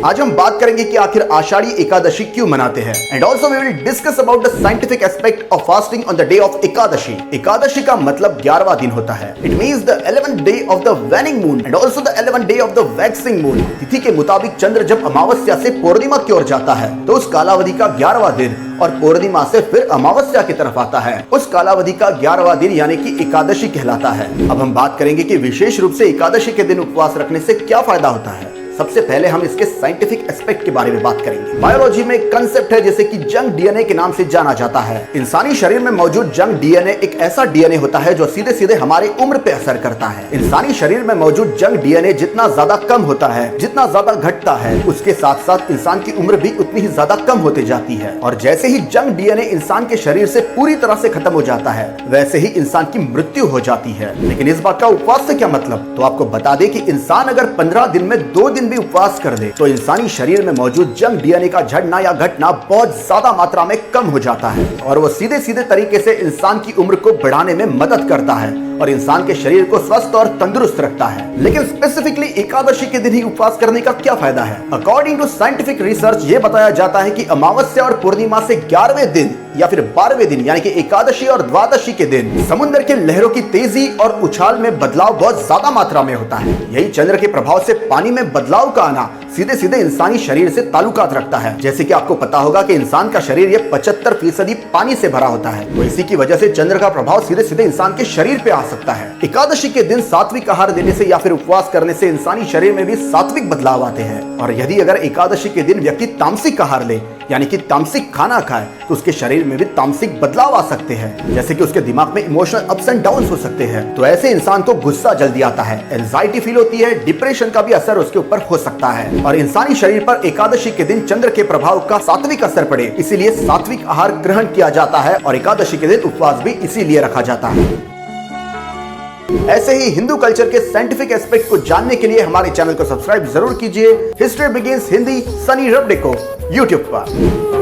आज हम बात करेंगे कि आखिर आषाढ़ी एकादशी क्यों मनाते हैं and also we will discuss about the scientific aspect of fasting on the day of Ekadashi. Ekadashi का मतलब 11वां दिन होता है। It means the 11th day of the waning moon and also the 11th day of the waxing moon. तिथि के मुताबिक चंद्र जब अमावस्या से पूर्णिमा की ओर जाता है तो उस कालावधि का 11वां दिन और पूर्णिमा से फिर अमावस्या की तरफ आता है, उस कालावधि का 11वां दिन यानी कि एकादशी कहलाता है। अब हम बात करेंगे कि विशेष रूप से एकादशी के दिन उपवास रखने से क्या फायदा होता है। सबसे पहले हम इसके साइंटिफिक एस्पेक्ट के बारे में बात करेंगे। बायोलॉजी में एक कंसेप्ट है जिसे कि जंक डीएनए के नाम से जाना जाता है। इंसानी शरीर में मौजूद जंक डीएनए एक ऐसा डीएनए होता है जो सीधे सीधे हमारे उम्र पे असर करता है। इंसानी शरीर में मौजूद जंक डीएनए जितना ज्यादा कम होता है, जितना ज्यादा घटता है, उसके साथ साथ इंसान की उम्र भी उतनी ही ज्यादा कम होती जाती है। और जैसे ही जंक डीएनए इंसान के शरीर से पूरी तरह से खत्म हो जाता है वैसे ही इंसान की मृत्यु हो जाती है। लेकिन इस बात का उपवास से क्या मतलब? तो आपको बता दें कि इंसान अगर 15 दिन में 2 दिन भी उपवास कर दे तो इंसानी शरीर में मौजूद जंक डीएनए का झड़ना या घटना बहुत ज्यादा मात्रा में कम हो जाता है और वो सीधे सीधे तरीके से इंसान की उम्र को बढ़ाने में मदद करता है और इंसान के शरीर को स्वस्थ और तंदुरुस्त रखता है। लेकिन स्पेसिफिकली एकादशी के दिन ही उपवास करने का क्या फायदा है? अकॉर्डिंग टू साइंटिफिक रिसर्च ये बताया जाता है कि अमावस्या और पूर्णिमा से 11वें दिन या फिर 12वें दिन यानी कि एकादशी और द्वादशी के दिन समुद्र के लहरों की तेजी और उछाल में बदलाव बहुत ज्यादा मात्रा में होता है। यही चंद्र के प्रभाव से पानी में बदलाव का आना सीधे सीधे इंसानी शरीर से ताल्लुकात रखता है। जैसे कि आपको पता होगा कि इंसान का शरीर ये 75% पानी से भरा होता है, तो इसी की वजह से चंद्र का प्रभाव सीधे सीधे इंसान के शरीर पे आ सकता है। एकादशी के दिन सात्विक आहार देने से या फिर उपवास करने से इंसानी शरीर में भी सात्विक बदलाव आते हैं। और यदि अगर एकादशी के दिन व्यक्ति तामसिक आहार ले यानी कि तामसिक खाना खाए तो उसके शरीर में भी तामसिक बदलाव आ सकते हैं, जैसे कि उसके दिमाग में इमोशनल अप्स एंड डाउन्स हो सकते हैं। तो ऐसे इंसान को गुस्सा जल्दी आता है, एंजाइटी फील होती है, डिप्रेशन का भी असर उसके ऊपर हो सकता है। और इंसानी शरीर पर एकादशी के दिन चंद्र के प्रभाव का सात्विक असर पड़े, इसीलिए सात्विक आहार ग्रहण किया जाता है और एकादशी के दिन उपवास भी इसीलिए रखा जाता है। ऐसे ही हिंदू कल्चर के साइंटिफिक एस्पेक्ट को जानने के लिए हमारे चैनल को सब्सक्राइब जरूर कीजिए। हिस्ट्री बिगिंस हिंदी सनी रबडे को यूट्यूब पर।